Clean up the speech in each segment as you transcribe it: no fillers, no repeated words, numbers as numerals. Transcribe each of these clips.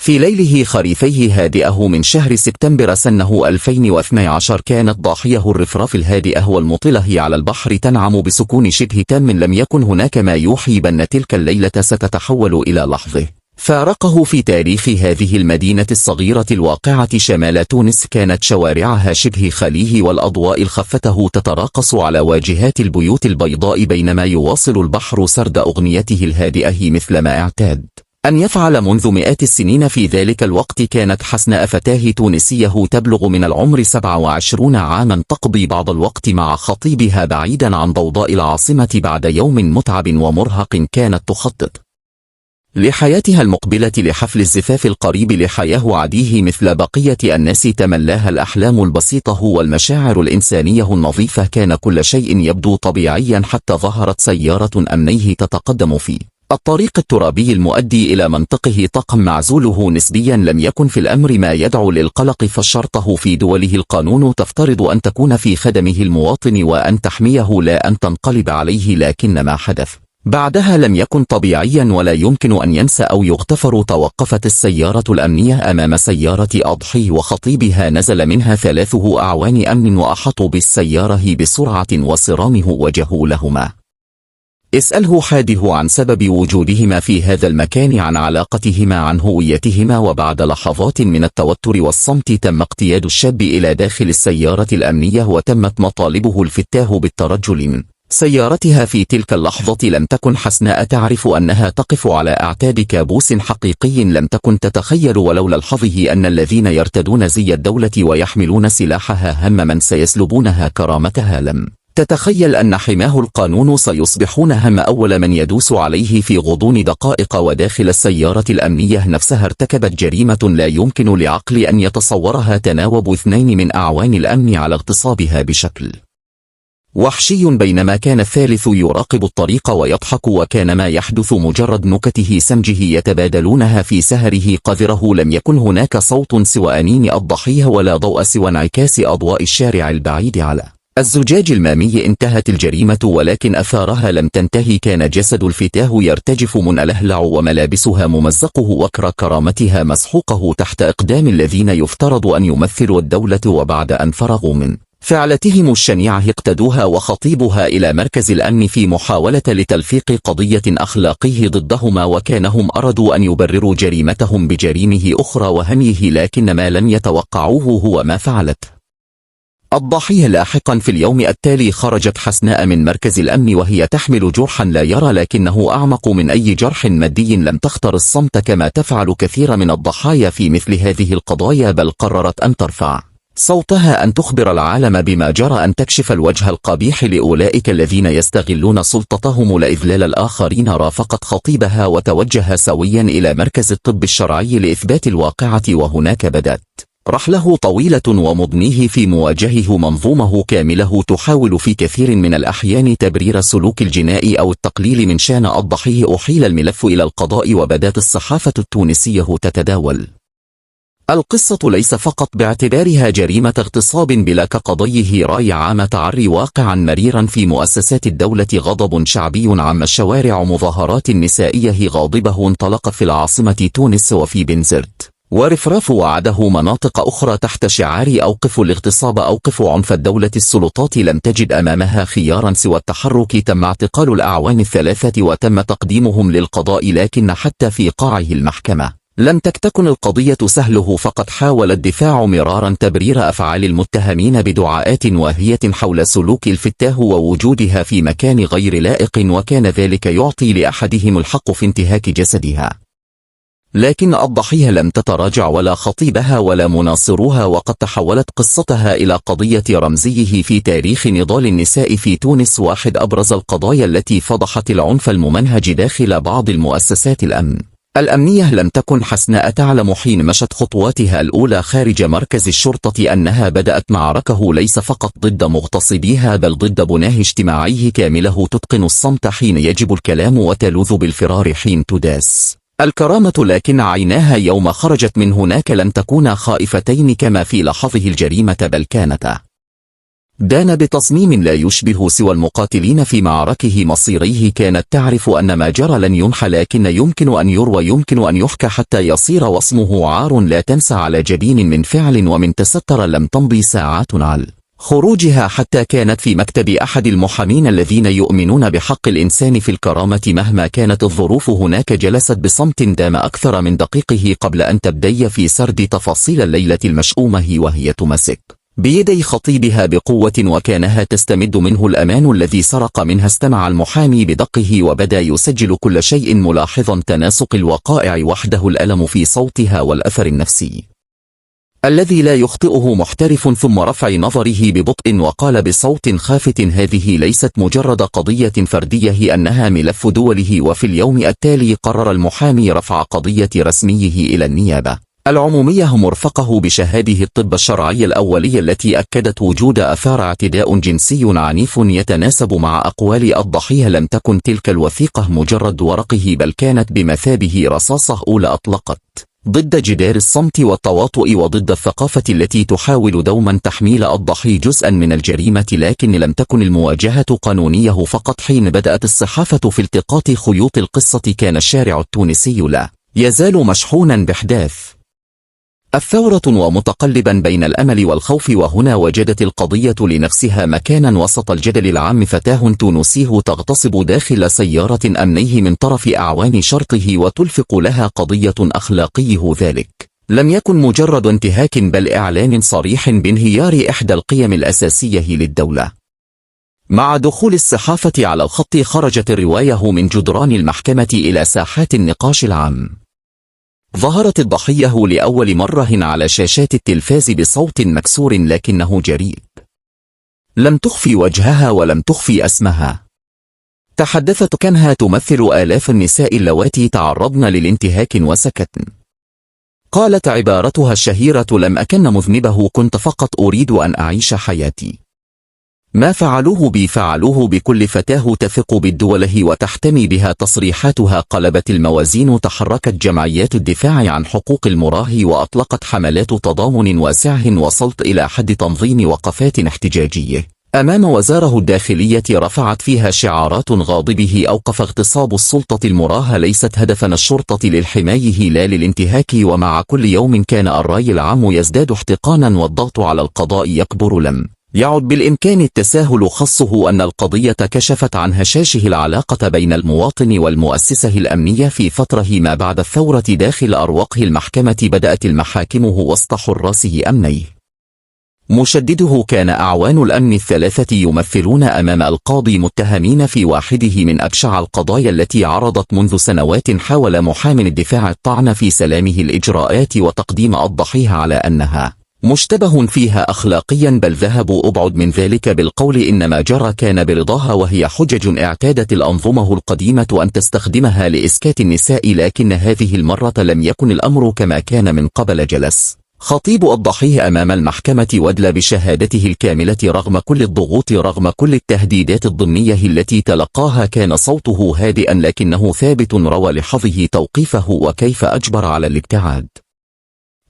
في ليله خريفيه هادئه من شهر سبتمبر سنه 2012 كانت ضاحيه الرفراف الهادئة والمطلة على البحر تنعم بسكون شبه تام. لم يكن هناك ما يوحي بأن تلك الليلة ستتحول إلى لحظة فارقه في تاريخ هذه المدينة الصغيرة الواقعة شمال تونس. كانت شوارعها شبه خاليه والأضواء الخافتة تتراقص على واجهات البيوت البيضاء بينما يواصل البحر سرد أغنيته الهادئة مثلما اعتاد أن يفعل منذ مئات السنين. في ذلك الوقت كانت حسناء فتاة تونسية تبلغ من العمر 27 عاما تقضي بعض الوقت مع خطيبها بعيدا عن ضوضاء العاصمة بعد يوم متعب ومرهق. كانت تخطط لحياتها المقبلة لحفل الزفاف القريب لحياه عديه مثل بقية الناس. تملاها الأحلام البسيطة والمشاعر الإنسانية النظيفة. كان كل شيء يبدو طبيعيا حتى ظهرت سيارة أمنيه تتقدم في الطريق الترابي المؤدي إلى منطقه. طقم معزوله نسبيا لم يكن في الأمر ما يدعو للقلق فشرطه في دوله القانون تفترض أن تكون في خدمه المواطن وأن تحميه لا أن تنقلب عليه. لكن ما حدث بعدها لم يكن طبيعيا ولا يمكن أن ينسى أو يغتفر. توقفت السيارة الأمنية أمام سيارة أضحي وخطيبها. نزل منها 3 أعوان أمن وأحاطوا بالسيارة بسرعة وصرامه وجهوا لهما. اسأله حاده عن سبب وجودهما في هذا المكان، عن علاقتهما، عن هويتهما. وبعد لحظات من التوتر والصمت تم اقتياد الشاب إلى داخل السيارة الأمنية وتمت مطالبه الفتاه بالترجل من سيارتها. في تلك اللحظة لم تكن حسناء تعرف أنها تقف على أعتاب كابوس حقيقي لم تكن تتخيل ولولا الحظه أن الذين يرتدون زي الدولة ويحملون سلاحها هم من سيسلبونها كرامتها. لم تتخيل أن حماه القانون سيصبحون هم أول من يدوس عليه في غضون دقائق. وداخل السيارة الأمنية نفسها ارتكبت جريمة لا يمكن لعقل أن يتصورها. تناوب 2 من أعوان الأمن على اغتصابها بشكل وحشي بينما كان الثالث يراقب الطريق ويضحك. وكان ما يحدث مجرد نكته سمجه يتبادلونها في سهره قذره. لم يكن هناك صوت سوى أنين الضحية ولا ضوء سوى انعكاس أضواء الشارع البعيد على الزجاج المامي. انتهت الجريمة ولكن أثارها لم تنتهي. كان جسد الفتاة يرتجف منألهلع وملابسها ممزقه وكر كرامتها مسحوقه تحت إقدام الذين يفترض أن يمثلوا الدولة. وبعد أن فرغوا من فعلتهم الشنيعة اقتدوها وخطيبها إلى مركز الأمن في محاولة لتلفيق قضية أخلاقيه ضدهما. وكانهم أرادوا أن يبرروا جريمتهم بجريمه أخرى وهميه لكن ما لم يتوقعوه هو ما فعلته الضحية. لاحقا في اليوم التالي خرجت حسناء من مركز الأمن وهي تحمل جرحا لا يرى لكنه أعمق من أي جرح مادي. لم تختر الصمت كما تفعل كثير من الضحايا في مثل هذه القضايا بل قررت أن ترفع صوتها، أن تخبر العالم بما جرى، أن تكشف الوجه القبيح لأولئك الذين يستغلون سلطتهم لإذلال الآخرين. رافقت خطيبها وتوجه سويا إلى مركز الطب الشرعي لإثبات الواقعة وهناك بدأت رحله طويلة ومضنيه في مواجهه منظومه كامله تحاول في كثير من الأحيان تبرير السلوك الجنائي أو التقليل من شأن الضحية. أحيل الملف إلى القضاء وبدات الصحافة التونسية تتداول القصة ليس فقط باعتبارها جريمة اغتصاب بلا كقضيه رأي عام تعري واقعا مريرا في مؤسسات الدولة. غضب شعبي عم الشوارع، مظاهرات نسائية غاضبة انطلق في العاصمة تونس وفي بنزرت ورفراف وعده مناطق أخرى تحت شعار أوقفوا الاغتصاب أوقفوا عنف الدولة. السلطات لم تجد أمامها خيارا سوى التحرك. تم اعتقال الأعوان 3 وتم تقديمهم للقضاء لكن حتى في قاعه المحكمة لم تكن القضية سهله. فقد حاول الدفاع مرارا تبرير أفعال المتهمين بدعاءات واهية حول سلوك الفتاة ووجودها في مكان غير لائق وكان ذلك يعطي لأحدهم الحق في انتهاك جسدها. لكن الضحية لم تتراجع ولا خطيبها ولا مناصروها وقد تحولت قصتها إلى قضية رمزيه في تاريخ نضال النساء في تونس. واحد أبرز القضايا التي فضحت العنف الممنهج داخل بعض المؤسسات الأمنية. لم تكن حسناء تعلم حين مشت خطواتها الأولى خارج مركز الشرطة أنها بدأت معركة ليس فقط ضد مغتصبيها بل ضد بناه اجتماعي كامله. تتقن الصمت حين يجب الكلام وتلوذ بالفرار حين تداس الكرامة. لكن عيناها يوم خرجت من هناك لن تكونا خائفتين كما في لحظه الجريمة بل كانتا دان بتصميم لا يشبه سوى المقاتلين في معركه مصيريه. كانت تعرف أن ما جرى لن ينحى، لكن يمكن أن يروى، يمكن أن يحكى حتى يصير وصمه عار لا تنسى على جبين من فعل ومن تستر. لم تمضي ساعات على خروجها حتى كانت في مكتب أحد المحامين الذين يؤمنون بحق الإنسان في الكرامة مهما كانت الظروف. هناك جلست بصمت دام أكثر من دقيقه قبل أن تبدي في سرد تفاصيل الليلة المشؤومة، وهي تمسك بيدي خطيبها بقوة وكانها تستمد منه الأمان الذي سرق منها. استمع المحامي بدقه وبدأ يسجل كل شيء، ملاحظا تناسق الوقائع وحده، الألم في صوتها والأثر النفسي الذي لا يخطئه محترف. ثم رفع نظره ببطء وقال بصوت خافت: هذه ليست مجرد قضية فردية، هي أنها ملف دوله. وفي اليوم التالي قرر المحامي رفع قضية رسميه إلى النيابة العمومية مرفقه بشهاده الطب الشرعي الأولي التي أكدت وجود آثار اعتداء جنسي عنيف يتناسب مع أقوال الضحية. لم تكن تلك الوثيقة مجرد ورقه، بل كانت بمثابه رصاصة أولى أطلقت ضد جدار الصمت والتواطؤ وضد الثقافة التي تحاول دوما تحميل الضحي جزءا من الجريمة. لكن لم تكن المواجهة قانونية فقط. حين بدأت الصحافة في التقاط خيوط القصة كان الشارع التونسي لا يزال مشحونا بأحداث الثورة ومتقلبا بين الأمل والخوف. وهنا وجدت القضية لنفسها مكانا وسط الجدل العام. فتاة تونسي تغتصب داخل سيارة أمنيه من طرف أعوان شرطه وتلفق لها قضية أخلاقيه. ذلك لم يكن مجرد انتهاك، بل إعلان صريح بانهيار إحدى القيم الأساسية للدولة. مع دخول الصحافة على الخط خرجت الرواية من جدران المحكمة إلى ساحات النقاش العام. ظهرت الضحية لأول مرة على شاشات التلفاز بصوت مكسور لكنه جريء. لم تخفي وجهها ولم تخفي اسمها. تحدثت كأنها تمثل آلاف النساء اللواتي تعرضن للانتهاك وسكتن. قالت عبارتها الشهيرة: لم أكن مذنبه، كنت فقط أريد أن أعيش حياتي. ما فعلوه بي فعلوه بكل فتاة تثق بالدوله وتحتمي بها. تصريحاتها قلبت الموازين. تحركت جمعيات الدفاع عن حقوق المراه وأطلقت حملات تضامن واسعة وصلت إلى حد تنظيم وقفات احتجاجية أمام وزارة الداخلية رفعت فيها شعارات غاضبه: أوقف اغتصاب السلطة، المراه ليست هدفا الشرطة للحماية لا للانتهاك. ومع كل يوم كان الرأي العام يزداد احتقانا والضغط على القضاء يكبر. لم يعد بالإمكان التساهل. خصه أن القضية كشفت عن هشاشه العلاقة بين المواطن والمؤسسة الأمنية في فترة ما بعد الثورة. داخل أرواقه المحكمة بدأت المحاكمه وسط حراسه أمنيه. مشدده كان أعوان الأمن الثلاثة يمثلون أمام القاضي متهمين في واحده من أبشع القضايا التي عرضت منذ سنوات. حاول محامي الدفاع الطعن في سلامه الإجراءات وتقديم الضحية على أنها مشتبه فيها أخلاقيا، بل ذهبوا أبعد من ذلك بالقول إن ما جرى كان برضاها، وهي حجج اعتادت الأنظمة القديمة أن تستخدمها لإسكات النساء. لكن هذه المرة لم يكن الأمر كما كان من قبل. جلس خطيب الضحية أمام المحكمة وادلى بشهادته الكاملة رغم كل الضغوط، رغم كل التهديدات الضمنية التي تلقاها. كان صوته هادئا لكنه ثابت. روى لحظه توقيفه وكيف أجبر على الابتعاد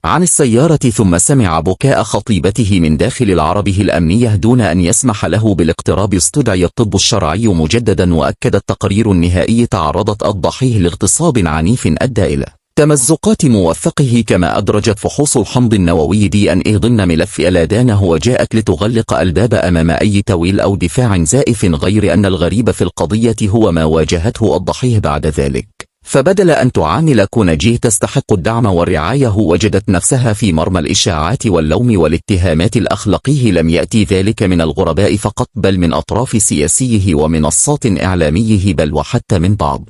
عن السيارة، ثم سمع بكاء خطيبته من داخل العربة الأمنية دون أن يسمح له بالاقتراب. استدعي الطب الشرعي مجددا وأكد التقرير النهائي تعرضت الضحية لاغتصاب عنيف أدى إلى تمزقات موثقه. كما أدرجت فحوص الحمض النووي DNA ضمن ملف ألادانه وجاءت لتغلق الباب أمام أي تأويل أو دفاع زائف. غير أن الغريب في القضية هو ما واجهته الضحية بعد ذلك. فبدل أن تعامل كونجيه تستحق الدعم والرعاية، وجدت نفسها في مرمى الإشاعات واللوم والاتهامات الأخلاقية. لم يأتي ذلك من الغرباء فقط، بل من أطراف سياسيه ومنصات إعلاميه، بل وحتى من بعض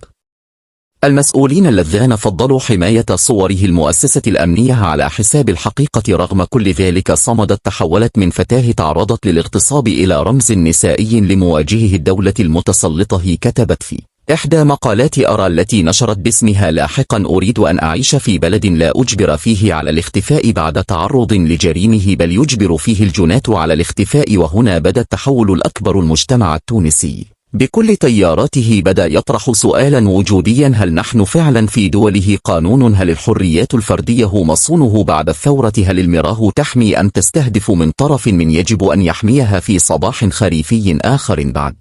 المسؤولين الذين فضلوا حماية صوره المؤسسة الأمنية على حساب الحقيقة. رغم كل ذلك صمدت. تحولت من فتاة تعرضت للاغتصاب إلى رمز نسائي لمواجهه الدولة المتسلطة. كتبت في إحدى مقالات أرى التي نشرت باسمها لاحقا: أريد أن أعيش في بلد لا أجبر فيه على الاختفاء بعد تعرض لجريمه، بل يجبر فيه الجنات على الاختفاء. وهنا بدا التحول الأكبر. المجتمع التونسي بكل تياراته بدأ يطرح سؤالا وجوديا: هل نحن فعلا في دوله قانون؟ هل الحريات الفردية مصونه بعد الثورة؟ هل المراه تحمي أم تستهدف من طرف من يجب أن يحميها في صباح خريفي آخر؟ بعد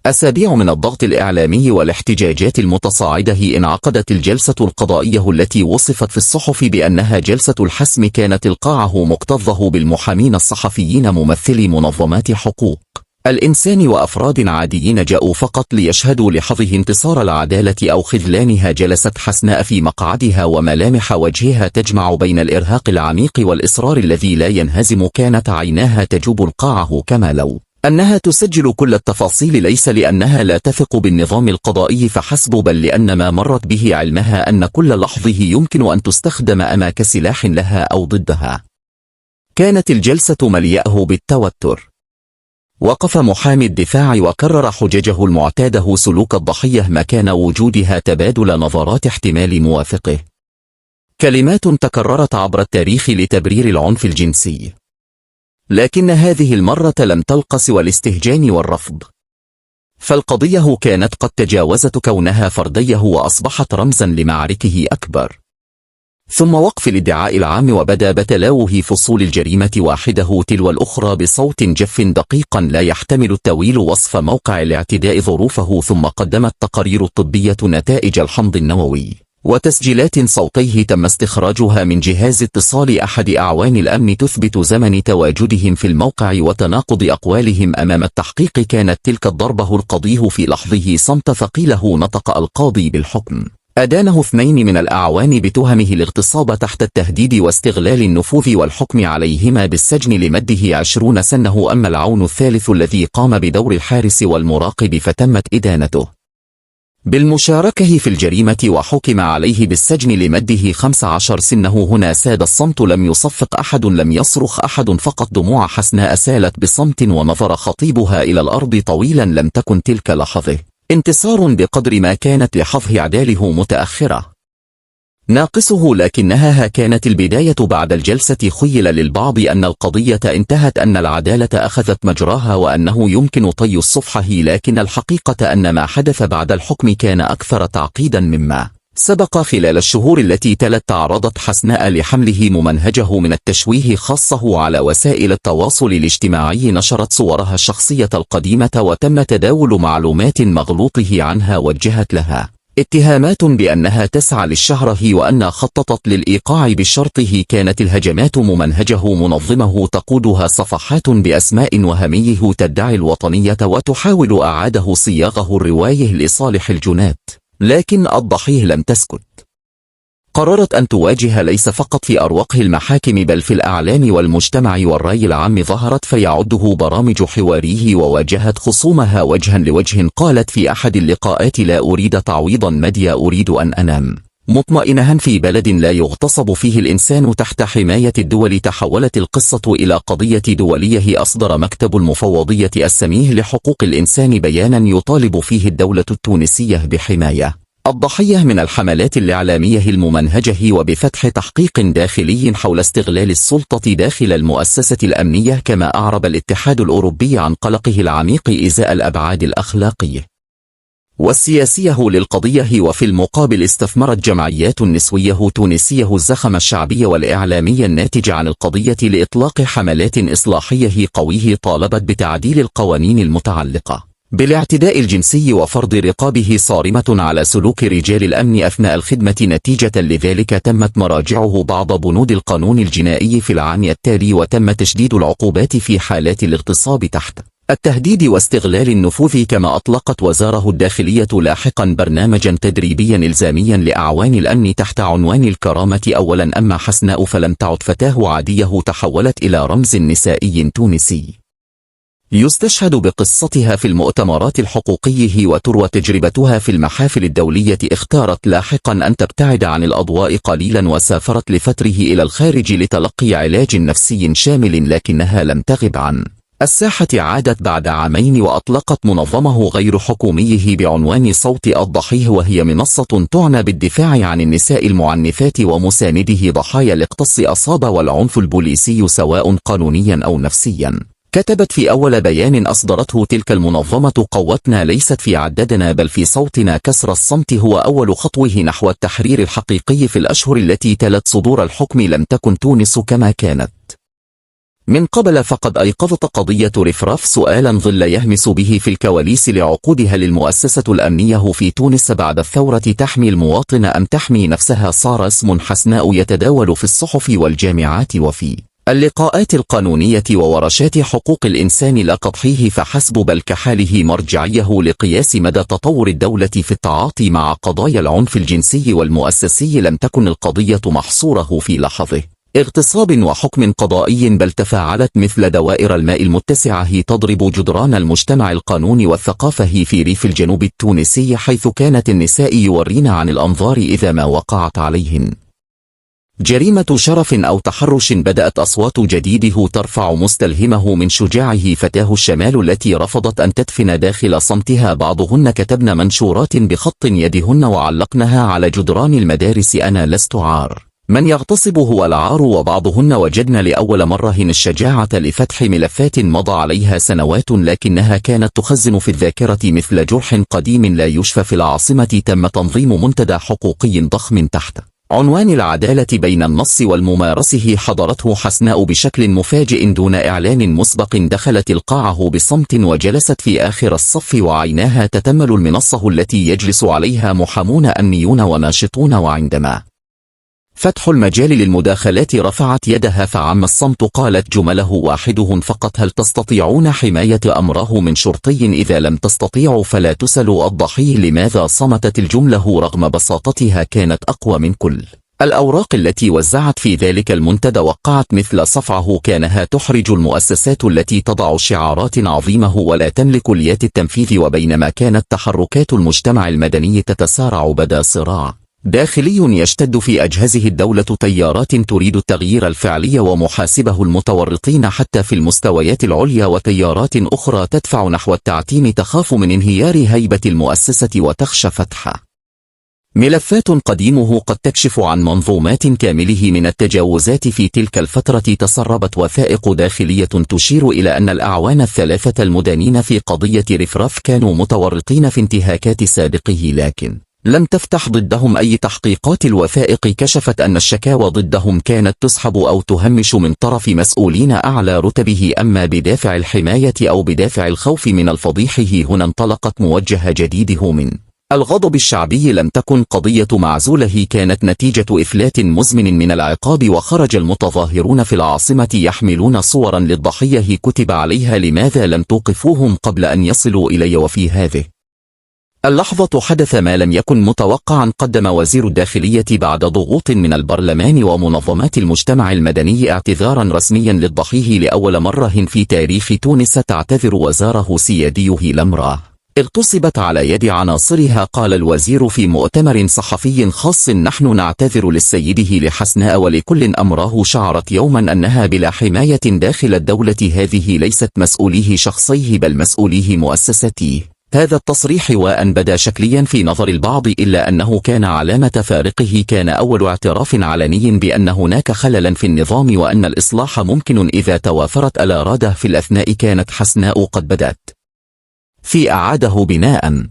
أسابيع من الضغط الإعلامي والاحتجاجات المتصاعدة انعقدت الجلسة القضائية التي وصفت في الصحف بأنها جلسة الحسم. كانت القاعة مكتظة بالمحامين الصحفيين ممثلي منظمات حقوق الإنسان وأفراد عاديين جاءوا فقط ليشهدوا لحظه انتصار العدالة أو خذلانها. جلست حسناء في مقعدها وملامح وجهها تجمع بين الإرهاق العميق والإصرار الذي لا ينهزم. كانت عيناها تجوب القاعة كما لو أنها تسجل كل التفاصيل، ليس لأنها لا تثق بالنظام القضائي فحسب، بل لأن ما مرت به علمها أن كل لحظه يمكن أن تستخدم أما كسلاح لها أو ضدها. كانت الجلسة مليئة بالتوتر. وقف محامي الدفاع وكرر حججه المعتادة: سلوك الضحية مكان وجودها تبادل نظرات احتمال موافقه. كلمات تكررت عبر التاريخ لتبرير العنف الجنسي، لكن هذه المرة لم تلق سوى الاستهجان والرفض. فالقضية كانت قد تجاوزت كونها فرديه وأصبحت رمزا لمعاركه أكبر. ثم وقف الادعاء العام، وبدا بتلاوه فصول الجريمة واحده تلو الأخرى بصوت جف دقيقا لا يحتمل التأويل. وصف موقع الاعتداء، ظروفه، ثم قدمت تقارير الطبية نتائج الحمض النووي وتسجيلات صوتيه تم استخراجها من جهاز اتصال أحد أعوان الأمن تثبت زمن تواجدهم في الموقع وتناقض أقوالهم أمام التحقيق. كانت تلك الضربة القضيه في لحظه صمت ثقيله. نطق القاضي بالحكم. أدانه 2 من الأعوان بتهمه الاغتصاب تحت التهديد واستغلال النفوذ، والحكم عليهما بالسجن لمده 20 سنة. أما العون الثالث الذي قام بدور الحارس والمراقب فتمت إدانته بالمشاركة في الجريمة وحكم عليه بالسجن لمده 15 سنة. هنا ساد الصمت، لم يصفق أحد، لم يصرخ أحد، فقط دموع حسناء سالت بصمت. ونظر خطيبها إلى الأرض طويلا. لم تكن تلك لحظة انتصار بقدر ما كانت لحظه إعداله متأخرة ناقصه، لكنها كانت البداية. بعد الجلسة خيل للبعض أن القضية انتهت، أن العدالة أخذت مجراها، وأنه يمكن طي الصفحة. لكن الحقيقة أن ما حدث بعد الحكم كان أكثر تعقيدا مما سبق. خلال الشهور التي تلت تعرضت حسناء لحمله ممنهجه من التشويه، خاصه على وسائل التواصل الاجتماعي. نشرت صورها الشخصية القديمة وتم تداول معلومات مغلوطه عنها. وجهت لها اتهامات بأنها تسعى للشهرة وأن خططت للإيقاع بشرطه. كانت الهجمات ممنهجه منظمه تقودها صفحات بأسماء وهميه تدعي الوطنية وتحاول إعادة صياغه الرواية لصالح الجنات. لكن الضحية لم تسكت. قررت أن تواجه ليس فقط في أروقه المحاكم بل في الأعلام والمجتمع والرأي العام. ظهرت فيعده برامج حواريه وواجهت خصومها وجها لوجه. قالت في أحد اللقاءات: لا أريد تعويضا ماديا، أريد أن أنام مطمئنها في بلد لا يغتصب فيه الإنسان تحت حماية الدول. تحولت القصة إلى قضية دولية. أصدر مكتب المفوضية السميه لحقوق الإنسان بيانا يطالب فيه الدولة التونسية بحماية الضحية من الحملات الإعلامية الممنهجة وبفتح تحقيق داخلي حول استغلال السلطة داخل المؤسسة الأمنية. كما أعرب الاتحاد الأوروبي عن قلقه العميق إزاء الأبعاد الأخلاقية والسياسية للقضية. وفي المقابل استثمرت جمعيات نسوية تونسية الزخم الشعبي والإعلامي الناتج عن القضية لإطلاق حملات إصلاحية قوية طالبت بتعديل القوانين المتعلقة بالاعتداء الجنسي وفرض رقابه صارمة على سلوك رجال الأمن أثناء الخدمة. نتيجة لذلك تمت مراجعه بعض بنود القانون الجنائي في العام التالي، وتم تشديد العقوبات في حالات الاغتصاب تحت التهديد واستغلال النفوذ. كما أطلقت وزارة الداخلية لاحقا برنامجا تدريبيا إلزاميا لأعوان الأمن تحت عنوان الكرامة أولا. أما حسناء فلم تعد فتاة عادية، تحولت إلى رمز نسائي تونسي يستشهد بقصتها في المؤتمرات الحقوقية وتروى تجربتها في المحافل الدولية. اختارت لاحقا أن تبتعد عن الأضواء قليلا وسافرت لفتره إلى الخارج لتلقي علاج نفسي شامل، لكنها لم تغب عن الساحة. عادت بعد عامين وأطلقت منظمه غير حكوميه بعنوان صوت الضحية، وهي منصة تعنى بالدفاع عن النساء المعنفات ومسانده ضحايا الاغتصاب والعنف البوليسي سواء قانونيا أو نفسيا. كتبت في أول بيان أصدرته تلك المنظمة: قوتنا ليست في عددنا بل في صوتنا. كسر الصمت هو أول خطوه نحو التحرير الحقيقي. في الأشهر التي تلت صدور الحكم لم تكن تونس كما كانت من قبل، فقد أيقظت قضية رفراف سؤالا ظل يهمس به في الكواليس لعقودها للمؤسسة الأمنية في تونس بعد الثورة. تحمي المواطن أم تحمي نفسها؟ صار اسم حسناء يتداول في الصحف والجامعات وفي اللقاءات القانونية وورشات حقوق الإنسان، لا قضحيه فحسب بل كحاله مرجعيه لقياس مدى تطور الدولة في التعاطي مع قضايا العنف الجنسي والمؤسسي. لم تكن القضية محصورة في لحظة اغتصاب وحكم قضائي، بل تفاعلت مثل دوائر الماء المتسعة تضرب جدران المجتمع القانوني والثقافة في ريف الجنوب التونسي، حيث كانت النساء يورين عن الأنظار إذا ما وقعت عليهن جريمة شرف أو تحرش. بدأت أصوات جديده ترفع مستلهمه من شجاعه فتاة الشمال التي رفضت أن تدفن داخل صمتها. بعضهن كتبن منشورات بخط يدهن وعلقنها على جدران المدارس: أنا لست عار، من يغتصب هو العار. وبعضهن وجدن لأول مرة الشجاعة لفتح ملفات مضى عليها سنوات لكنها كانت تخزن في الذاكرة مثل جرح قديم لا يشفى. في العاصمة تم تنظيم منتدى حقوقي ضخم تحت عنوان العدالة بين النص والممارسه. حضرته حسناء بشكل مفاجئ دون إعلان مسبق. دخلت القاعة بصمت وجلست في آخر الصف وعيناها تتمل المنصة التي يجلس عليها محامون أمنيون وناشطون. وعندما فتح المجال للمداخلات رفعت يدها فعم الصمت. قالت جمله واحده فقط: هل تستطيعون حماية أمره من شرطي؟ إذا لم تستطيعوا فلا تسلوا الضحية. لماذا صمتت؟ الجملة رغم بساطتها كانت أقوى من كل الأوراق التي وزعت في ذلك المنتدى. وقعت مثل صفعه. كانها تحرج المؤسسات التي تضع شعارات عظيمة ولا تملك اليات التنفيذ. وبينما كانت تحركات المجتمع المدني تتسارع بدا صراع داخلي يشتد في أجهزه الدولة. تيارات تريد التغيير الفعلي ومحاسبه المتورطين حتى في المستويات العليا، وتيارات أخرى تدفع نحو التعتيم تخاف من انهيار هيبة المؤسسة وتخشى فتح ملفات قديمه قد تكشف عن منظومات كامله من التجاوزات. في تلك الفترة تسربت وثائق داخلية تشير إلى أن الأعوان الثلاثة المدانين في قضية رفراف كانوا متورطين في انتهاكات سابقه، لكن لم تفتح ضدهم أي تحقيقات. الوثائق كشفت أن الشكاوى ضدهم كانت تسحب أو تهمش من طرف مسؤولين أعلى رتبه، أما بدافع الحماية أو بدافع الخوف من الفضيحة. هنا انطلقت موجه جديده من الغضب الشعبي. لم تكن قضية معزوله، كانت نتيجة إفلات مزمن من العقاب. وخرج المتظاهرون في العاصمة يحملون صورا للضحية كتب عليها: لماذا لم توقفوهم قبل أن يصلوا إلي؟ وفي هذه اللحظة حدث ما لم يكن متوقعا. قدم وزير الداخلية بعد ضغوط من البرلمان ومنظمات المجتمع المدني اعتذارا رسميا للضحية. لأول مرة في تاريخ تونس تعتذر وزاره سياديه لامرأة اغتصبت على يد عناصرها. قال الوزير في مؤتمر صحفي خاص: نحن نعتذر للسيده لحسناء ولكل أمراه. شعرت يوما أنها بلا حماية داخل الدولة. هذه ليست مسؤوليه شخصيه بل مسؤوليه مؤسستيه. هذا التصريح وأن بدا شكليا في نظر البعض إلا أنه كان علامة فارقه. كان أول اعتراف علني بأن هناك خللا في النظام وأن الإصلاح ممكن إذا توافرت الإرادة. في الأثناء كانت حسناء قد بدأت في أعاده بناء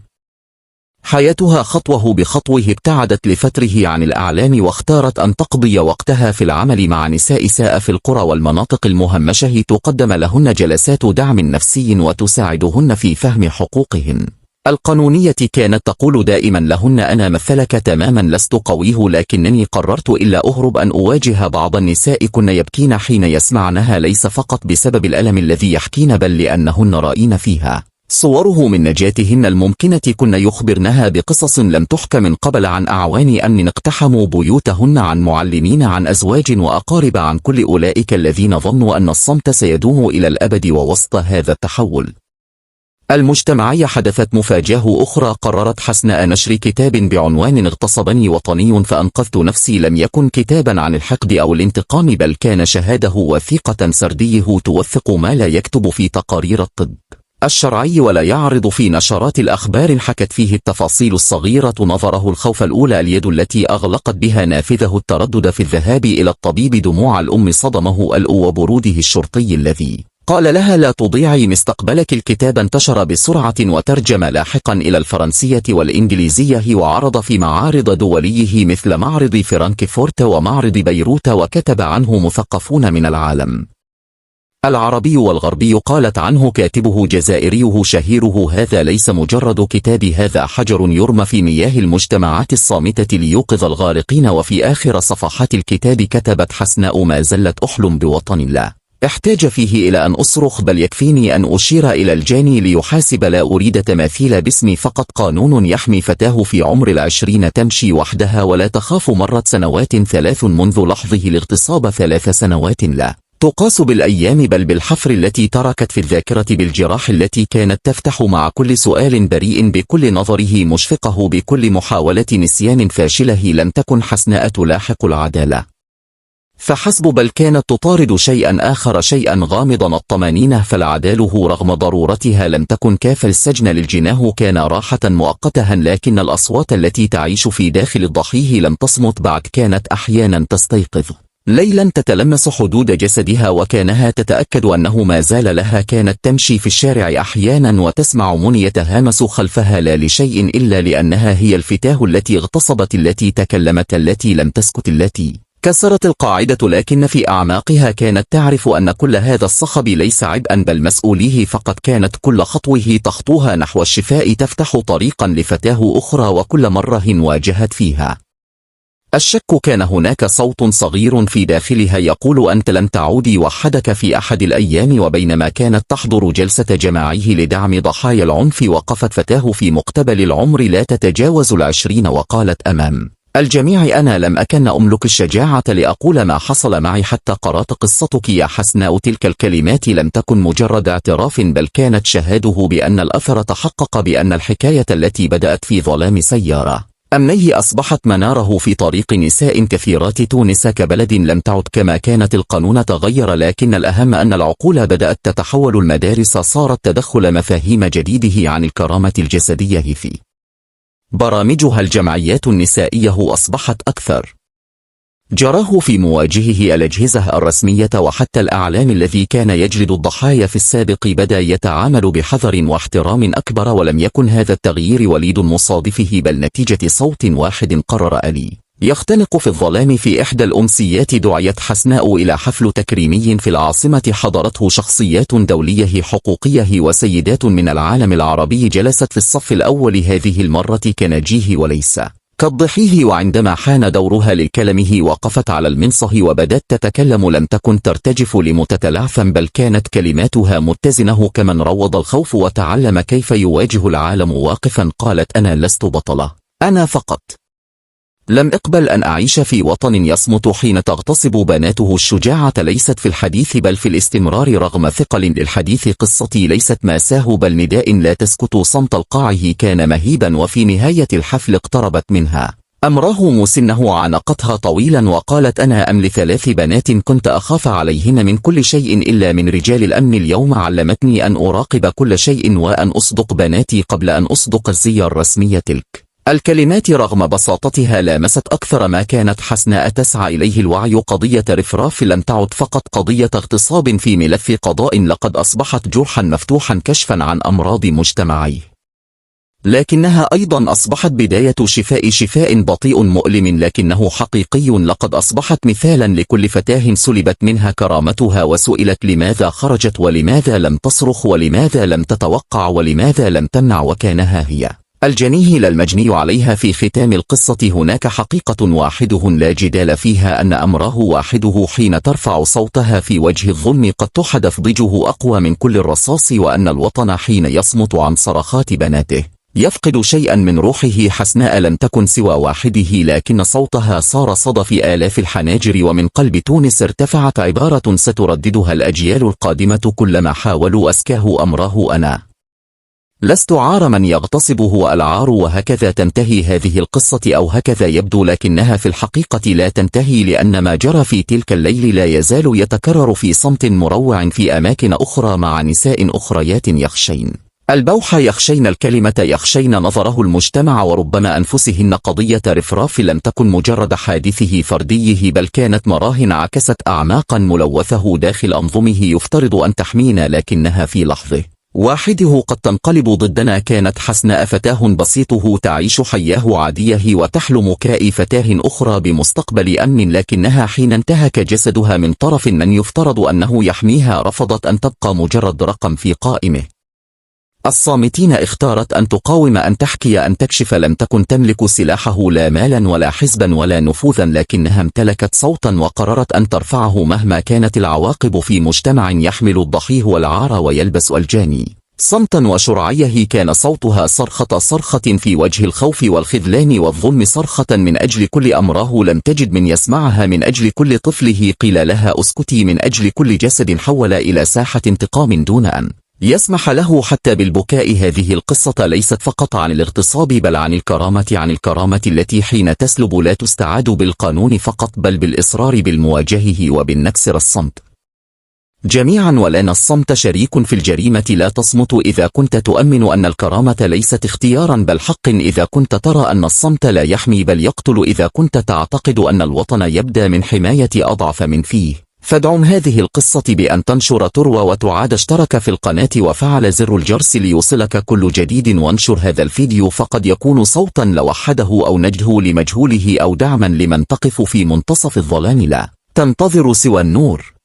حياتها خطوه بخطوه. ابتعدت لفتره عن الأعلام واختارت أن تقضي وقتها في العمل مع نساء ساء في القرى والمناطق المهمشة. تقدم لهن جلسات دعم نفسي وتساعدهن في فهم حقوقهن القانونية. كانت تقول دائما لهن: أنا مثلك تماما، لست قويه لكنني قررت إلا أهرب أن أواجه بعض النساء. كن يبكين حين يسمعنها، ليس فقط بسبب الألم الذي يحكين بل لأنهن رأين فيها صوره من نجاتهن الممكنة. كن يخبرنها بقصص لم تحكى من قبل عن أعوان أمن اقتحموا بيوتهن، عن معلمين، عن أزواج وأقارب، عن كل أولئك الذين ظنوا أن الصمت سيدوم إلى الأبد. ووسط هذا التحول المجتمعي حدثت مفاجأة أخرى. قررت حسناء نشر كتاب بعنوان اغتصبني وطني فأنقذت نفسي. لم يكن كتابا عن الحقد أو الانتقام بل كان شهاده وثيقة سرديه توثق ما لا يكتب في تقارير الطب الشرعي ولا يعرض في نشرات الأخبار. حكت فيه التفاصيل الصغيرة نظره الخوف الأولى، اليد التي أغلقت بها نافذه، التردد في الذهاب إلى الطبيب، دموع الأم صدمه وبروده الشرطي الذي قال لها لا تضيعي مستقبلك. الكتاب انتشر بسرعة وترجم لاحقا إلى الفرنسية والإنجليزية وعرض في معارض دوليه مثل معرض فرانكفورت ومعرض بيروت، وكتب عنه مثقفون من العالم العربي والغربي. قالت عنه كاتبه جزائريه شهيره هذا ليس مجرد كتاب، هذا حجر يرمى في مياه المجتمعات الصامتة ليوقظ الغارقين. وفي آخر صفحات الكتاب كتبت حسناء ما زلت أحلم بوطن لا احتاج فيه إلى أن أصرخ، بل يكفيني أن أشير إلى الجاني ليحاسب، لا أريد تماثيل باسمي فقط. قانون يحمي فتاه في عمر 20 تمشي وحدها ولا تخاف. مرت سنوات 3 منذ لحظه الاغتصاب، 3 سنوات لا تقاس بالأيام بل بالحفر التي تركت في الذاكرة، بالجراح التي كانت تفتح مع كل سؤال بريء، بكل نظره مشفقه، بكل محاولة نسيان فاشله. لم تكن حسناء تلاحق العدالة فحسب، بل كانت تطارد شيئا آخر، شيئا غامضا الطمانينة. فالعداله رغم ضرورتها لم تكن كاف السجن للجناه، كان راحة مؤقتة، لكن الأصوات التي تعيش في داخل الضحيه لم تصمت بعد. كانت أحيانا تستيقظ ليلا تتلمس حدود جسدها وكانها تتأكد أنه ما زال لها. كانت تمشي في الشارع أحيانا وتسمع من يتهامس خلفها، لا لشيء إلا لأنها هي الفتاة التي اغتصبت، التي تكلمت، التي لم تسكت، التي كسرت القاعدة. لكن في أعماقها كانت تعرف أن كل هذا الصخب ليس عبئا بل مسؤوليه فقط. كانت كل خطوه تخطوها نحو الشفاء تفتح طريقا لفتاة أخرى، وكل مرة واجهت فيها الشك كان هناك صوت صغير في داخلها يقول أنت لن تعودي وحدك. في أحد الأيام وبينما كانت تحضر جلسة جماعيه لدعم ضحايا العنف، وقفت فتاة في مقتبل العمر لا تتجاوز 20 وقالت أمام الجميع أنا لم أكن أملك الشجاعة لأقول ما حصل معي حتى قرأت قصتك يا حسناء. تلك الكلمات لم تكن مجرد اعتراف بل كانت شهاده بأن الأثر تحقق، بأن الحكاية التي بدأت في ظلام سيارة أمنيه أصبحت مناره في طريق نساء كثيرات. تونس كبلد لم تعد كما كانت، القانون تغير، لكن الأهم أن العقول بدأت تتحول. المدارس صارت تدخل مفاهيم جديده عن الكرامة الجسدية في برامجها. الجمعيات النسائية أصبحت أكثر جراه في مواجهه الأجهزة الرسمية وحتى الأعلام. الذي كان يجلد الضحايا في السابق بدأ يتعامل بحذر واحترام أكبر، ولم يكن هذا التغيير وليد مصادفه بل نتيجة صوت واحد قرر أن يختنق في الظلام. في إحدى الأمسيات دعيت حسناء إلى حفل تكريمي في العاصمة، حضرته شخصيات دولية حقوقية وسيدات من العالم العربي. جلست في الصف الأول هذه المرة كنجيه وليس كالضحيه، وعندما حان دورها للكلمه وقفت على المنصه وبدت تتكلم. لم تكن ترتجف لمتتلعثم بل كانت كلماتها متزنة كمن روض الخوف وتعلم كيف يواجه العالم واقفا. قالت أنا لست بطلة، أنا فقط لم أقبل أن أعيش في وطن يصمت حين تغتصب بناته. الشجاعة ليست في الحديث بل في الاستمرار رغم ثقل للحديث. قصتي ليست مأساة بل نداء لا تسكت. صمت القاعه كان مهيبا، وفي نهاية الحفل اقتربت منها أمره مسنه عانقتها طويلا وقالت أنا أم ل3 بنات كنت أخاف عليهن من كل شيء إلا من رجال الأمن. اليوم علمتني أن أراقب كل شيء وأن أصدق بناتي قبل أن أصدق الزي الرسمي. تلك الكلمات رغم بساطتها لامست أكثر ما كانت حسناء تسعى إليه الوعي. قضية رفراف لم تعد فقط قضية اغتصاب في ملف قضاء، لقد أصبحت جرحا مفتوحا كشفا عن أمراض مجتمعي، لكنها أيضا أصبحت بداية شفاء بطيء مؤلم لكنه حقيقي. لقد أصبحت مثالا لكل فتاة سلبت منها كرامتها وسئلت لماذا خرجت، ولماذا لم تصرخ، ولماذا لم تتوقع، ولماذا لم تمنع، وكانها هي الجنيه لا المجني عليها. في ختام القصة هناك حقيقة واحده لا جدال فيها، أن أمره واحده حين ترفع صوتها في وجه الظلم قد تحدث ضجه أقوى من كل الرصاص، وأن الوطن حين يصمت عن صرخات بناته يفقد شيئا من روحه. حسناء لم تكن سوى واحده، لكن صوتها صار صدى في آلاف الحناجر، ومن قلب تونس ارتفعت عبارة سترددها الأجيال القادمة كلما حاولوا أسكاه أمره أنا لست عار من يغتصبه العار. وهكذا تنتهي هذه القصة، أو هكذا يبدو، لكنها في الحقيقة لا تنتهي، لأن ما جرى في تلك الليل لا يزال يتكرر في صمت مروع في أماكن أخرى مع نساء أخريات يخشين البوح يخشين الكلمة، يخشين نظره المجتمع وربما أنفسهن. قضية رفراف لم تكن مجرد حادثه فرديه، بل كانت مراهن عكست أعماقا ملوثة داخل أنظمه يفترض أن تحمينا، لكنها في لحظة واحده قد تنقلب ضدنا. كانت حسناء فتاة بسيطه تعيش حياه عاديه وتحلم كأي فتاة أخرى بمستقبل أمن، لكنها حين انتهك جسدها من طرف من يفترض أنه يحميها رفضت أن تبقى مجرد رقم في قائمه الصامتين. اختارت أن تقاوم، أن تحكي، أن تكشف. لم تكن تملك سلاحه، لا مالا ولا حزبا ولا نفوذا، لكنها امتلكت صوتا وقررت أن ترفعه مهما كانت العواقب في مجتمع يحمل الضحيه والعار ويلبس الجاني صمتا وشرعيه. كان صوتها صرخة في وجه الخوف والخذلان والظلم، صرخة من أجل كل أمراه لم تجد من يسمعها، من أجل كل طفله قيل لها اسكتي، من أجل كل جسد حول إلى ساحة انتقام دون أن يسمح له حتى بالبكاء. هذه القصة ليست فقط عن الاغتصاب، بل عن الكرامة، عن الكرامة التي حين تسلب لا تستعاد بالقانون فقط، بل بالإصرار بالمواجهه وبالنكسر الصمت جميعا. ولان الصمت شريك في الجريمة. لا تصمت إذا كنت تؤمن أن الكرامة ليست اختيارا بل حق، إذا كنت ترى أن الصمت لا يحمي بل يقتل، إذا كنت تعتقد أن الوطن يبدأ من حماية أضعف من فيه. فادعم هذه القصة بأن تنشر تروى وتعاد. اشترك في القناة وفعل زر الجرس ليوصلك كل جديد، وانشر هذا الفيديو، فقد يكون صوتا لوحده أو نجده لمجهوله أو دعما لمن تقف في منتصف الظلام لا تنتظر سوى النور.